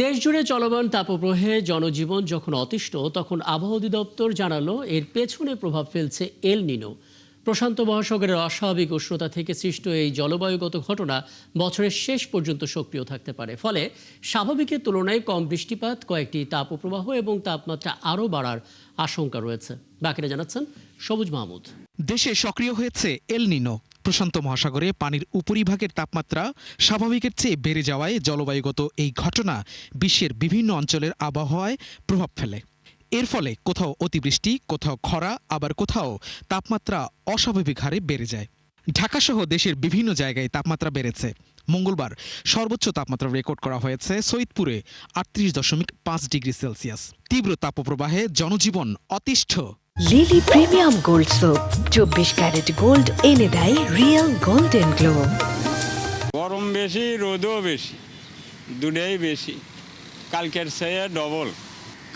দেশজুড়ে চলমান তাপপ্রবাহে জনজীবন যখন অতিষ্ঠ, তখন আবহাওয়া অধিদপ্তর জানালো এর পেছনে প্রভাব ফেলছে এল নিনো। প্রশান্ত মহাসাগরের অস্বাভাবিক উষ্ণতা থেকে সৃষ্ট এই জলবায়ুগত ঘটনা বছরের শেষ পর্যন্ত সক্রিয় থাকতে পারে। ফলে স্বাভাবিকের তুলনায় কম বৃষ্টিপাত, কয়েকটি তাপপ্রবাহ এবং তাপমাত্রা আরও বাড়ার আশঙ্কা রয়েছে। বাকিরা জানাচ্ছেন সবুজ মাহমুদ। দেশে সক্রিয় হয়েছে এল নিনো। প্রশান্ত মহাসাগরে পানির উপরিভাগের তাপমাত্রা স্বাভাবিকের চেয়ে বেড়ে যাওয়ায় জলবায়ুগত এই ঘটনা বিশ্বের বিভিন্ন অঞ্চলের আবহাওয়ায় প্রভাব ফেলে। এর ফলে কোথাও অতিবৃষ্টি, কোথাও খরা, আবার কোথাও তাপমাত্রা অস্বাভাবিক হারে বেড়ে যায়। ঢাকাসহ দেশের বিভিন্ন জায়গায় তাপমাত্রা বেড়েছে। মঙ্গলবার সর্বোচ্চ তাপমাত্রা রেকর্ড করা হয়েছে সৈয়দপুরে 38.5 ডিগ্রি সেলসিয়াস। তীব্র তাপপ্রবাহে জনজীবন অতিষ্ঠ। Lily premium gold soap 24 carat gold এনে দেয় রিয়েল গোল্ডেন গ্লো। গরম বেশি, রোদও বেশি, দুটাই বেশি। কালকের চেয়ে ডবল,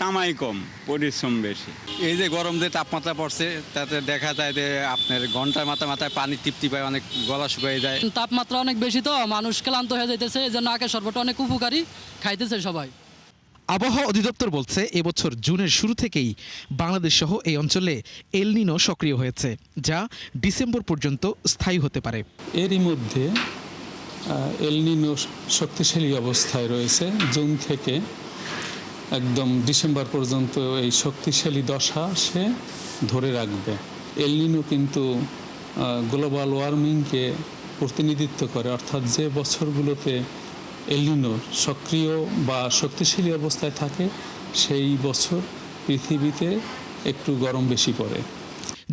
কামাই কম, পরিশ্রম বেশি। এই যে গরম যে তাপমাত্রা পড়ছে তাতে দেখা যায় যে আপনার ঘন্টার মাথায় পানি তৃপ্তি পায়, অনেক গলা শুকিয়ে যায়। তাপমাত্রা অনেক বেশি, তো মানুষ ক্লান্ত হয়ে যাইতেছে। এই জন্য আখের শরবতটা অনেক উপকারী, খাইতেছে সবাই। আবহাওয়া অধিদপ্তর বলছে এবছর জুনের শুরু থেকেই বাংলাদেশ সহ এই অঞ্চলে এল নিনো সক্রিয় হয়েছে, যা ডিসেম্বর পর্যন্ত স্থায়ী হতে পারে। এরই মধ্যে এল নিনো শক্তিশালী অবস্থায় রয়েছে। জুন থেকে একদম ডিসেম্বর পর্যন্ত এই শক্তিশালী দশা সে ধরে রাখবে। এল নিনো কিন্তু গ্লোবাল ওয়ার্মিংকে প্রতিনিধিত্ব করে, অর্থাৎ যে বছরগুলোতে এল নিনো সক্রিয় বা শক্তিশালী অবস্থায় থাকে সেই বছর পৃথিবীতে একটু গরম বেশি পড়ে।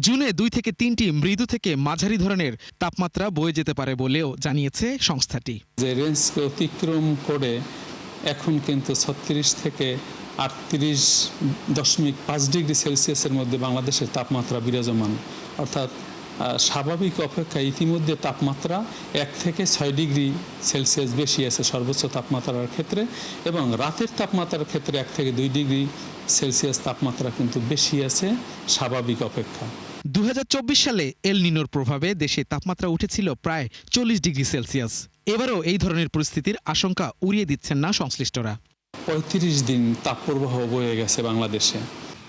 জুনে 2 থেকে 3টি মৃদু থেকে মাঝারি ধরনের তাপমাত্রা বয়ে যেতে পারে বলেও জানিয়েছে সংস্থাটি। যে রেঞ্জকে অতিক্রম করে এখন কিন্তু 36 থেকে 38.5 ডিগ্রি সেলসিয়াসের মধ্যে বাংলাদেশের তাপমাত্রা বিরাজমান, অর্থাৎ স্বাভাবিক অপেক্ষা ইতিমধ্যে তাপমাত্রা 1 থেকে 6 ডিগ্রি সেলসিয়াস বেশি আছে সর্বোচ্চ তাপমাত্রার ক্ষেত্রে, এবং রাতের তাপমাত্রার ক্ষেত্রে 1 থেকে 2 ডিগ্রি সেলসিয়াস তাপমাত্রা কিন্তু বেশি আছে স্বাভাবিক অপেক্ষা। 2024 সালে এল নিনোর প্রভাবে দেশে তাপমাত্রা উঠেছিল প্রায় 40 ডিগ্রি সেলসিয়াস। এবারও এই ধরনের পরিস্থিতির আশঙ্কা উড়িয়ে দিচ্ছেন না সংশ্লিষ্টরা। 35 দিন তাপপ্রবাহ বয়ে গেছে বাংলাদেশে।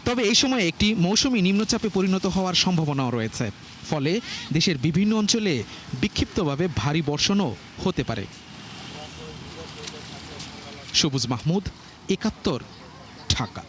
তবে এই সময় একটি মৌসুমী নিম্নচাপে পরিণত হওয়ার সম্ভাবনাও রয়েছে। ফলে দেশের বিভিন্ন অঞ্চলে বিক্ষিপ্তভাবে ভারী বর্ষণও হতে পারে। সবুজ মাহমুদ, 71, ঢাকা।